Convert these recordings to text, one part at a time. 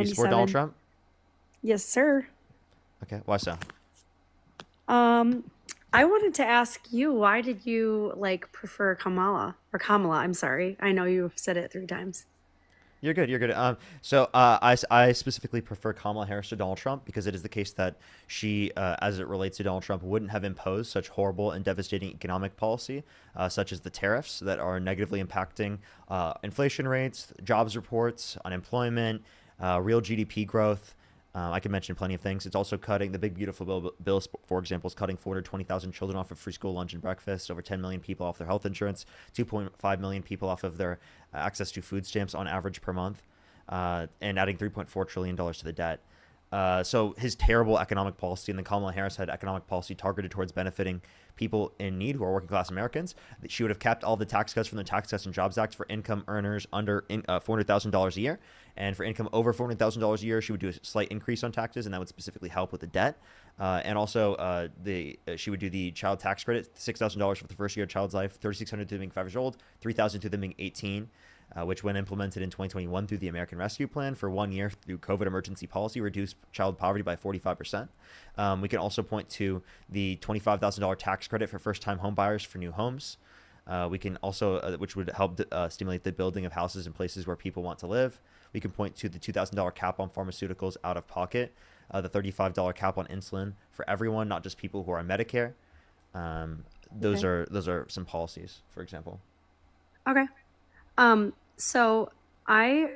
You support Donald 97. Trump? Yes, sir. Okay, why so? Um, I wanted to ask you, why did you like prefer Kamala or Kamala? I'm sorry. I know you've said it 3 times. You're good. You're good. I specifically prefer Kamala Harris to Donald Trump because it is the case that she, as it relates to Donald Trump, wouldn't have imposed such horrible and devastating economic policy, such as the tariffs that are negatively impacting inflation rates, jobs reports, unemployment, real GDP growth. I can mention plenty of things. It's also cutting the big beautiful bill, for example, is cutting 420,000 children off of free school lunch and breakfast, over 10 million people off their health insurance, 2.5 million people off of their access to food stamps on average per month, and adding $3.4 trillion to the debt. So his terrible economic policy, and then Kamala Harris had economic policy targeted towards benefiting people in need who are working class Americans. She would have kept all the tax cuts from the Tax Cuts and Jobs Act for income earners under $400,000 a year. And for income over $400,000 a year, she would do a slight increase on taxes, and that would specifically help with the debt. And also, she would do the child tax credit, $6,000 for the first year of child's life, $3,600 to them being 5 years old, $3,000 to them being 18. Which, when implemented in 2021 through the American Rescue Plan for 1 year through COVID emergency policy, reduced child poverty by 45%. We can also point to the $25,000 tax credit for first-time home buyers for new homes. We can also, which would help stimulate the building of houses in places where people want to live. We can point to the $2,000 cap on pharmaceuticals out of pocket, the $35 cap on insulin for everyone, not just people who are on Medicare. Um, those Okay. are some policies, for example. Okay. So I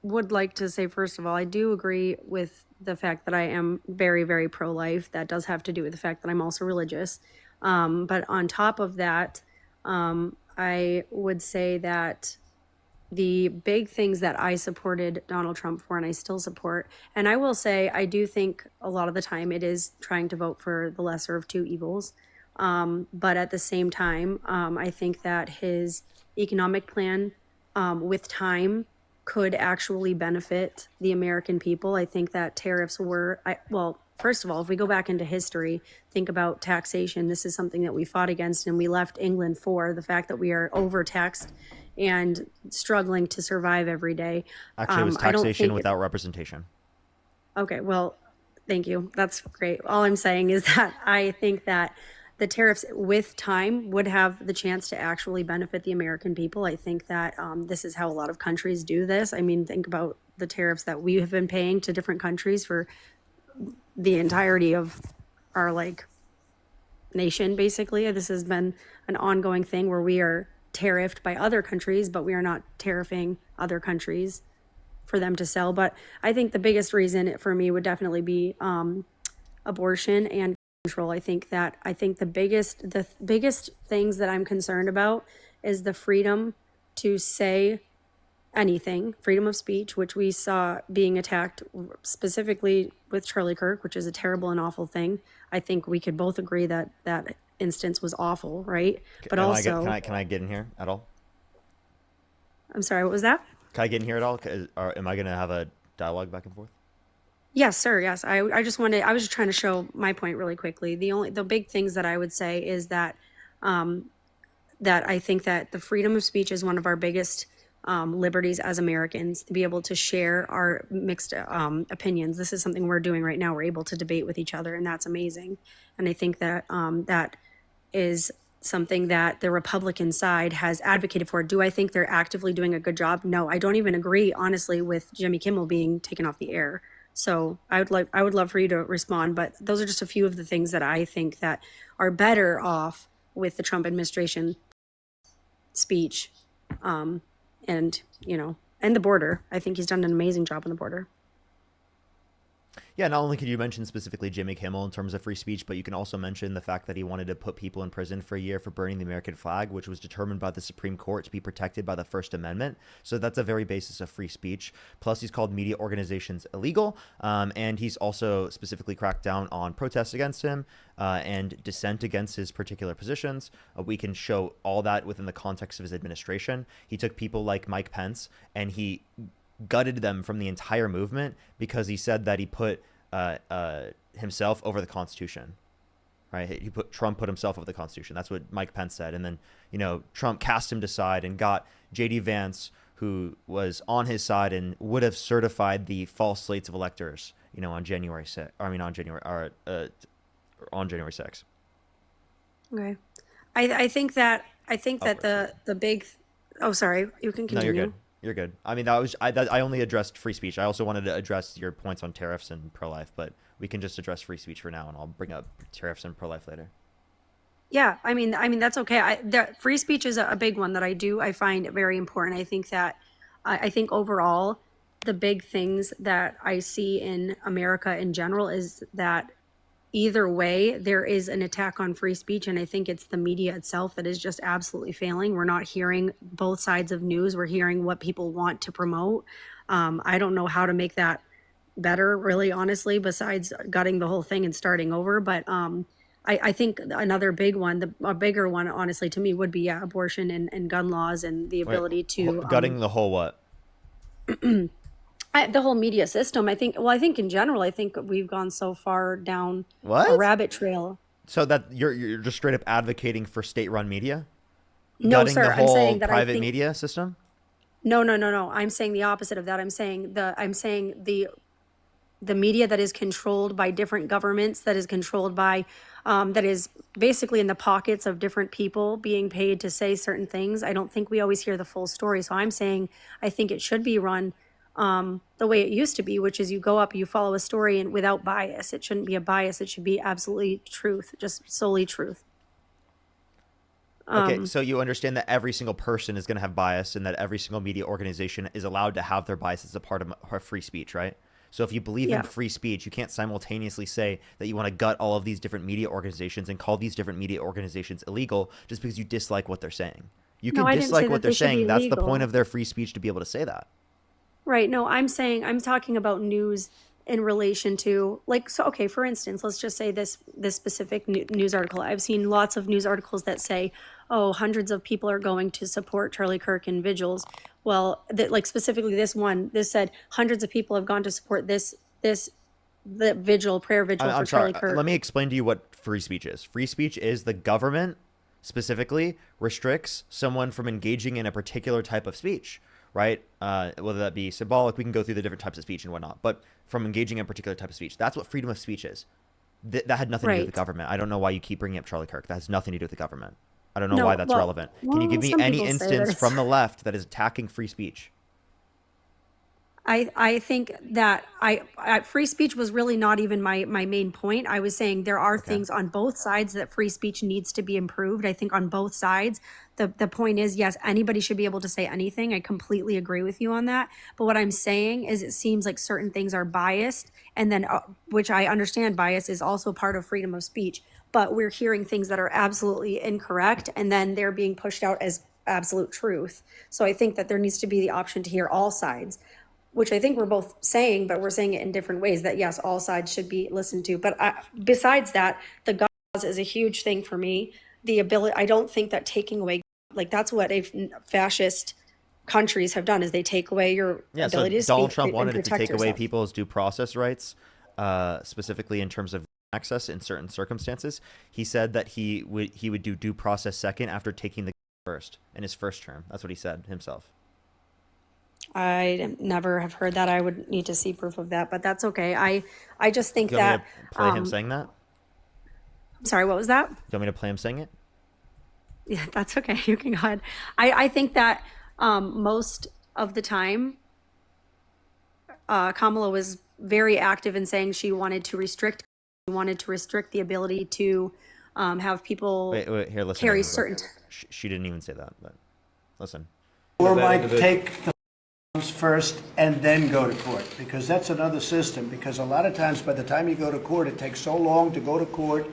would like to say, first of all, I do agree with the fact that I am very, very pro-life. That does have to do with the fact that I'm also religious. But on top of that, I would say that the big things that I supported Donald Trump for and I still support, and I will say I do think a lot of the time it is trying to vote for the lesser of two evils. But at the same time, I think that his economic plan, with time, could actually benefit the American people. I think that tariffs were, well, first of all, if we go back into history, think about taxation. This is something that we fought against and we left England for, the fact that we are overtaxed and struggling to survive every day. Actually, it was I don't taxation think it, without representation. okay, well, thank you. That's great. All I'm saying is that I think that the tariffs with time would have the chance to actually benefit the American people. I think that this is how a lot of countries do this. I mean, think about the tariffs that we have been paying to different countries for the entirety of our like nation, basically. This has been an ongoing thing where we are tariffed by other countries, but we are not tariffing other countries for them to sell. But I think the biggest reason for me would definitely be abortion and control. I think the biggest things that I'm concerned about is the freedom to say anything, freedom of speech, which we saw being attacked specifically with Charlie Kirk, which is a terrible and awful thing. I think we could both agree that that instance was awful, right? But Am I get, also, can I get in here at all? I'm sorry, what was that? Can I get in here at all? Or am I gonna have a dialogue back and forth? Yes, sir. Yes. I just wanted, I was just trying to show my point really quickly. The big things that I would say is that, um, that I think that the freedom of speech is one of our biggest liberties as Americans, to be able to share our mixed opinions. This is something we're doing right now. We're able to debate with each other, and that's amazing. And I think that that is something that the Republican side has advocated for. Do I think they're actively doing a good job? No, I don't even agree, honestly, with Jimmy Kimmel being taken off the air. So I would love for you to respond, but those are just a few of the things that I think that are better off with the Trump administration speech, um, and and the border. I think he's done an amazing job on the border. Yeah, not only could you mention specifically Jimmy Kimmel in terms of free speech, but you can also mention the fact that he wanted to put people in prison for a year for burning the American flag, which was determined by the Supreme Court to be protected by the First Amendment. So that's a very basis of free speech. Plus, he's called media organizations illegal, and he's also specifically cracked down on protests against him and dissent against his particular positions. We can show all that within the context of his administration. He took people like Mike Pence and he gutted them from the entire movement because he said that he put himself over the Constitution. Right? Trump put himself over the Constitution. That's what Mike Pence said, and then Trump cast him aside and got J.D. Vance, who was on his side and would have certified the false slates of electors, on January 6th. I mean, on January 6th. Okay. I think that Upwards. the big, oh, sorry, you can No, you're good. continue. You're good. I mean, I only addressed free speech. I also wanted to address your points on tariffs and pro-life, but we can just address free speech for now, and I'll bring up tariffs and pro-life later. Yeah, I mean that's okay. The free speech is a big one that I find very important. I think that I think overall the big things that I see in America in general is that either way there is an attack on free speech, and I think it's the media itself that is just absolutely failing. We're not hearing both sides of news. We're hearing what people want to promote. I don't know how to make that better, really, honestly, besides gutting the whole thing and starting over. But I think another big one, a bigger one, honestly, to me, would be, yeah, abortion and gun laws and the Wait, ability to gutting the whole what? the whole media system. I think in general, I think we've gone so far down a What? rabbit trail. So that you're just straight up advocating for state-run media, No, gutting the sir, I'm whole saying that I private think media system? no, no, no, no. I'm saying the opposite of that. I'm saying the media that is controlled by different governments, that is controlled by, that is basically in the pockets of different people being paid to say certain things. I don't think we always hear the full story. So I'm saying I think it should be run the way it used to be, which is you go up, you follow a story and without bias. It shouldn't be a bias. It should be absolutely truth, just solely truth. Okay, Um, so you understand that every single person is going to have bias and that every single media organization is allowed to have their bias as a part of free speech, right? So if you believe in yeah. free speech, you can't simultaneously say that you want to gut all of these different media organizations and call these different media organizations illegal just because you dislike what they're saying. You No, can I didn't say dislike what that they're they should saying. be That's the point legal. of their free speech to be able to say that. Right. No, I'm talking about news in relation to, like, so okay, for instance, let's just say this specific news article. I've seen lots of news articles that say, "Oh, hundreds of people are going to support Charlie Kirk in vigils." Well, that, like, specifically this one, this said hundreds of people have gone to support this the prayer vigil I'm for sorry. Charlie Let Kirk. me explain to you what free speech is. Free speech is the government specifically restricts someone from engaging in a particular type of speech, right? Whether that be symbolic, we can go through the different types of speech and whatnot, but from engaging in a particular type of speech. That's what freedom of speech is. That had nothing to do with the Right. government. I don't know why you keep bringing up Charlie Kirk. That has nothing to do with the government. I don't know why No, that's well, relevant. Can you give well, me some any people say that instance it's from the left that is attacking free speech? I think that free speech was really not even my main point. I was saying there are Okay. things on both sides that free speech needs to be improved. I think on both sides, the point is, yes, anybody should be able to say anything. I completely agree with you on that. But what I'm saying is it seems like certain things are biased, and then which I understand bias is also part of freedom of speech, but we're hearing things that are absolutely incorrect, and then they're being pushed out as absolute truth. So I think that there needs to be the option to hear all sides, which I think we're both saying, but we're saying it in different ways, that yes, all sides should be listened to. But besides that, the gun laws is a huge thing for me. The ability, I don't think that taking away, like, that's what a fascist countries have done, is they take away your Yeah, so ability to Donald speak Trump and wanted it to protect take away yourself. people's due process rights, specifically in terms of access in certain circumstances. He said that he would do due process second after taking the first in his first term. That's what he said himself. I never have heard that. I would need to see proof of that, but that's okay. I just think Do you want me that, to play him saying that? I'm sorry, what was that? Do you want me to play him saying it? Yeah, that's okay. You can go ahead. I think that most of the time, Kamala was very active in saying she wanted to restrict the ability to have people Wait, wait, here, listen to carry him. certain. She didn't even say that, but listen. Or might take the funds first and then go to court, because that's another system. Because a lot of times, by the time you go to court, it takes so long to go to court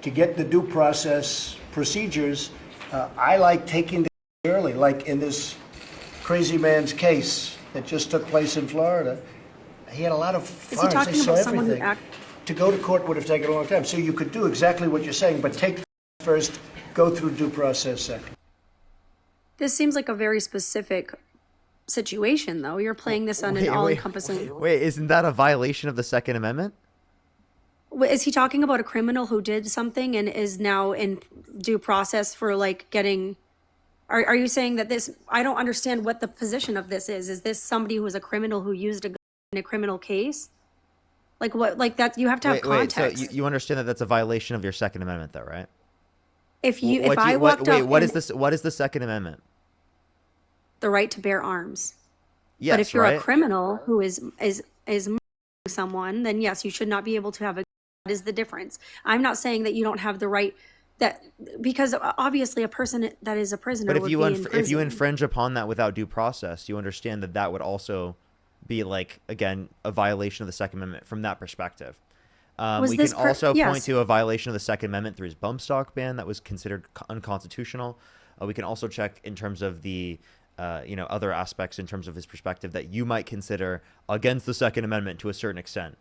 to get the due process procedures. I like taking the early, like in this crazy man's case that just took place in Florida. He had a lot of Is he funds. They talking saw about someone who everything. act? To go to court would have taken a long time. So you could do exactly what you're saying, but take the first, go through due process second. This seems like a very specific situation, though. You're playing this on an all-encompassing. Wait, isn't that a violation of the Second Amendment? Is he talking about a criminal who did something and is now in due process for, like, getting Are you saying that this, I don't understand what the position of this is. Is this somebody who is a criminal who used a gun in a criminal case? Like what, like that, you have to have Wait. So context. you understand that that's a violation of your Second Amendment, though, right? If I walked up What is and this? What is the Second Amendment? the right to bear arms. Yes, But if you're right. a criminal who is murdering someone, then yes, you should not be able to have a. That is the difference. I'm not saying that you don't have the right that because obviously a person that is a prisoner But would be in if you prison. infringe upon that without due process, you understand that that would also be like again a violation of the Second Amendment from that perspective. Was We this can also point yes. to a violation of the Second Amendment through his bump stock ban that was considered unconstitutional. We can also check in terms of the other aspects in terms of his perspective that you might consider against the Second Amendment to a certain extent.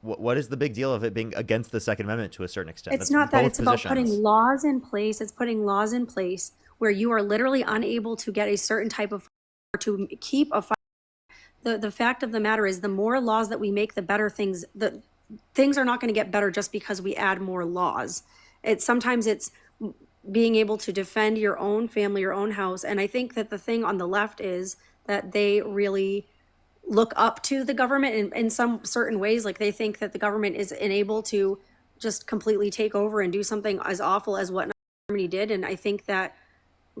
What is the big deal of it being against the Second Amendment to a certain extent? It's That's not that, both it's about positions. putting laws in place. It's putting laws in place where you are literally unable to get a certain type of or to keep a fire. The fact of the matter is the more laws that we make, the better things the things are not going to get better just because we add more laws. Sometimes it's being able to defend your own family, your own house. And I think that the thing on the left is that they really look up to the government in some certain ways. Like they think that the government is unable to just completely take over and do something as awful as what Germany did. And I think that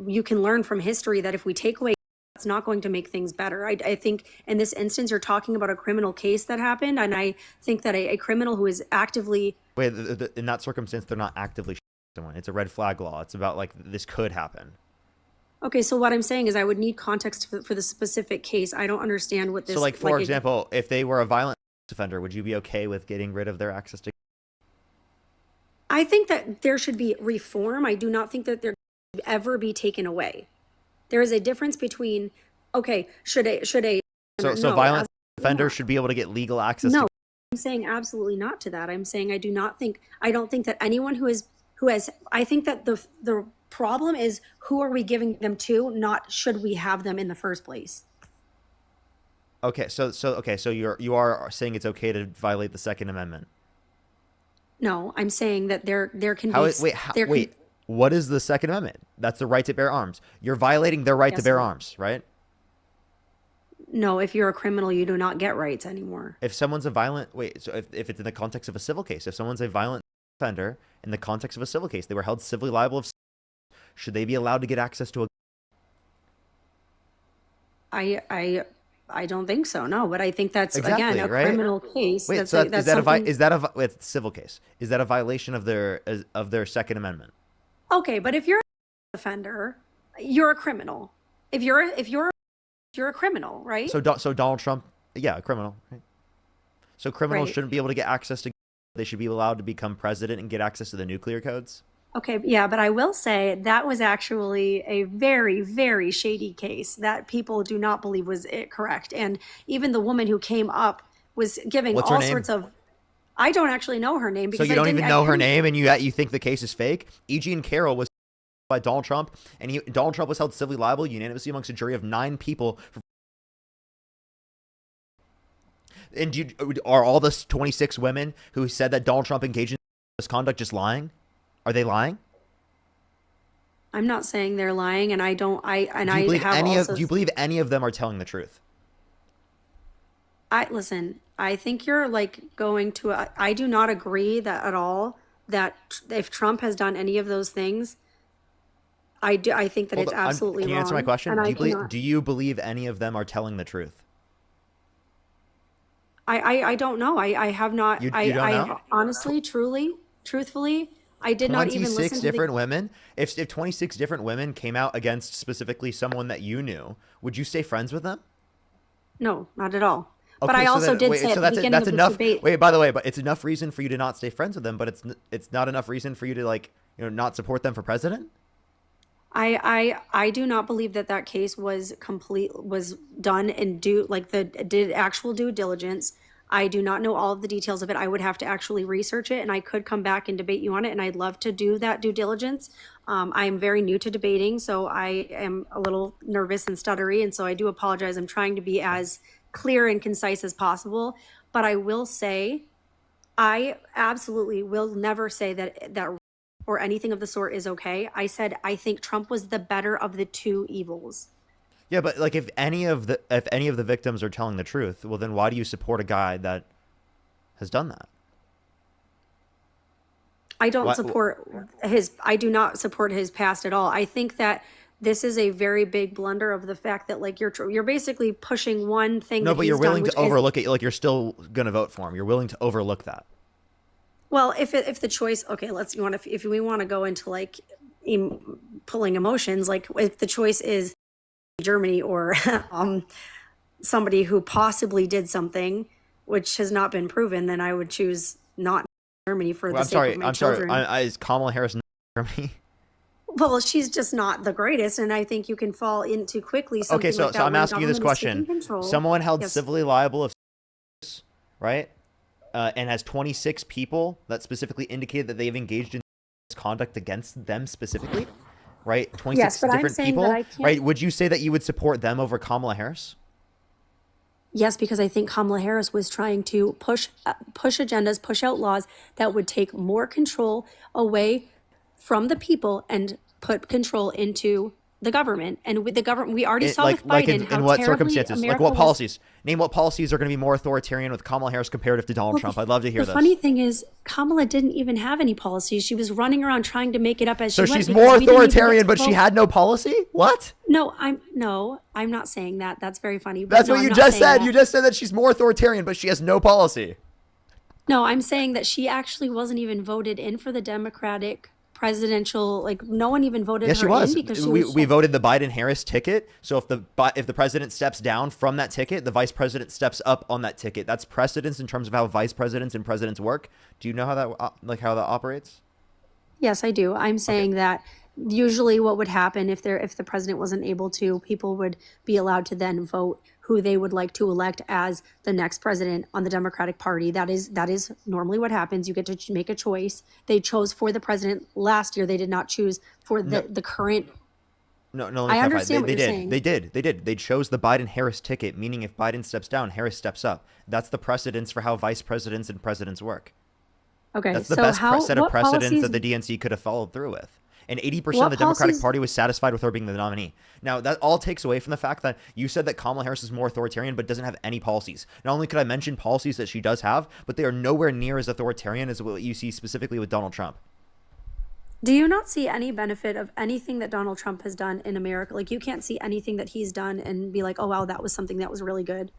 you can learn from history that if we take away, it's not going to make things better. I think in this instance, you're talking about a criminal case that happened. And I think that a criminal who is actively. Wait, in that circumstance, they're not actively someone. It's a red flag law. It's about like this could happen. Okay, so what I'm saying is I would need context for the specific case. I don't understand what this. So, like for example, if they were a violent offender, would you be okay with getting rid of their access to? I think that there should be reform. I do not think that there should ever be taken away. There is a difference between, okay, should a So no, violent offenders should be able to get legal access no, to. I'm saying absolutely not to that. I'm saying I don't think that anyone who has I think that the problem is who are we giving them to, not should we have them in the first place. Okay, so you are saying it's okay to violate the Second Amendment. No, I'm saying that there can How be is, wait, there wait. can, What is the Second Amendment? That's the right to bear arms. You're violating their right to yes, bear no. arms, right? No, if you're a criminal, you do not get rights anymore. If someone's a violent, wait, so if it's in the context of a civil case, if someone's a violent offender in the context of a civil case, they were held civilly liable of, should they be allowed to get access to a? I don't think so. No, but I think that's Exactly, again a right? criminal case. Wait, That's so that's something. is that a with civil case? Is that a violation of their Second Amendment? Okay, but if you're an offender, you're a criminal. If you're a criminal, right? So Donald Trump, yeah, a criminal, right? So criminals Right. shouldn't be able to get access to. They should be allowed to become president and get access to the nuclear codes. Okay, yeah, but I will say that was actually a very, very shady case that people do not believe was correct. And even the woman who came up was giving What's her all name? sorts of. I don't actually know her name So because you I don't didn't. even know her name, and you think the case is fake? E. Jean Carroll was by Donald Trump, and Donald Trump was held civilly liable unanimously amongst a jury of 9 people. And are all the 26 women who said that Donald Trump engaged in misconduct just lying? Are they lying? I'm not saying they're lying, and I don't. I and Do you I believe have any also. of? Do you believe any of them are telling the truth? I listen. I think you're like going to. I do not agree that at all. That if Trump has done any of those things, I do. I think that Hold it's on, absolutely can you wrong. answer my question? And Do I you believe? cannot. Do you believe any of them are telling the truth? I don't know. I have not. You don't know? I honestly, truly, truthfully, I did not even 26 listen to different the. women. If 26 different women came out against specifically someone that you knew, would you stay friends with them? No, not at all. But Okay, I so also then, did wait, say so at the beginning that's of this enough. debate. Wait, by the way, but it's enough reason for you to not stay friends with them, but it's not enough reason for you to like not support them for president. I do not believe that that case was done and did actual due diligence. I do not know all of the details of it. I would have to actually research it, and I could come back and debate you on it. And I'd love to do that due diligence. I am very new to debating, so I am a little nervous and stuttery, and so I do apologize. I'm trying to be as clear and concise as possible, but I will say I absolutely will never say that or anything of the sort is okay. I said I think Trump was the better of the two evils. Yeah, but like if any of the victims are telling the truth, well then why do you support a guy that has done that? I don't Why, support I do not support his past at all. I think that this is a very big blunder of the fact that like you're basically pushing one thing no, that but he's you're done, willing which to is, overlook it. Like you're still gonna vote for him. You're willing to overlook that. well, if the choice, okay, if we want to go into like pulling emotions, like if the choice is Germany or somebody who possibly did something which has not been proven, then I would choose not Germany for Well, the I'm sake sorry. of my I'm sorry. children. Is Kamala Harris not Germany? Well, she's just not the greatest, and I think you can fall into quickly something Okay, so like that I'm when asking you this government is taking question: control. someone held Yes. civilly liable of, right, and has 26 people that specifically indicated that they've engaged in misconduct against them specifically, right? 26 Yes, but I'm different saying that people, I can't. right? Would you say that you would support them over Kamala Harris? Yes, because I think Kamala Harris was trying to push agendas, push out laws that would take more control away from the people and put control into the government. And with the government, we already saw with Like Biden how in what terribly circumstances? Like America what was. policies? Name what policies are going to be more authoritarian with Kamala Harris comparative to Donald Well, Trump. I'd love to hear the this. funny thing is, Kamala didn't even have any policies. She was running around trying to make it up as So she went. she's because more we didn't even get authoritarian, to but she vote. had no policy? What? No, I'm not saying that. That's very funny. But That's no, what I'm you not just saying said. that. You just said that she's more authoritarian, but she has no policy. No, I'm saying that she actually wasn't even voted in for the Democratic presidential, like no one even voted Yes, she her was. in because she We, was. we voted the Biden-Harris ticket. So if the president steps down from that ticket, the vice president steps up on that ticket. That's precedence in terms of how vice presidents and presidents work. Do you know how that operates? Yes, I do. I'm saying that usually what would happen if the president wasn't able to, people would be allowed to then vote who they would like to elect as the next president on the Democratic Party. That is normally what happens. You get to make a choice. They chose for the president last year. They did not choose for the current. No, let me I clarify. understand what They you're did. saying. They did. They did. They chose the Biden-Harris ticket, meaning if Biden steps down, Harris steps up. That's the precedence for how vice presidents and presidents work. Okay, That's the so best set of what precedents policies? that the DNC could have followed through with. And 80% What of the Democratic policies? Party was satisfied with her being the nominee. Now, that all takes away from the fact that you said that Kamala Harris is more authoritarian but doesn't have any policies. Not only could I mention policies that she does have, but they are nowhere near as authoritarian as what you see specifically with Donald Trump. Do you not see any benefit of anything that Donald Trump has done in America? Like you can't see anything that he's done and be like, oh wow, that was something that was really good.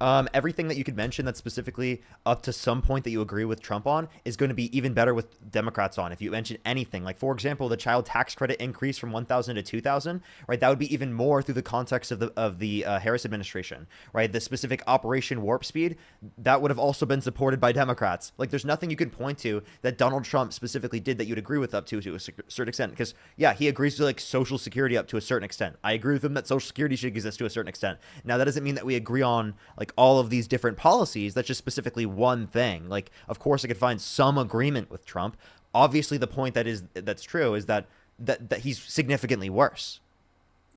Everything that you could mention that's specifically up to some point that you agree with Trump on is going to be even better with Democrats on. If you mention anything, like for example, the child tax credit increase from 1,000 to 2,000, right? That would be even more through the context of the Harris administration, right? The specific Operation Warp Speed that would have also been supported by Democrats. Like, there's nothing you can point to that Donald Trump specifically did that you'd agree with up to a certain extent. Because yeah, he agrees to like Social Security up to a certain extent. I agree with him that Social Security should exist to a certain extent. Now that doesn't mean that we agree on like all of these different policies. That's just specifically one thing. Like, of course I could find some agreement with Trump. Obviously the point that's true is that he's significantly worse.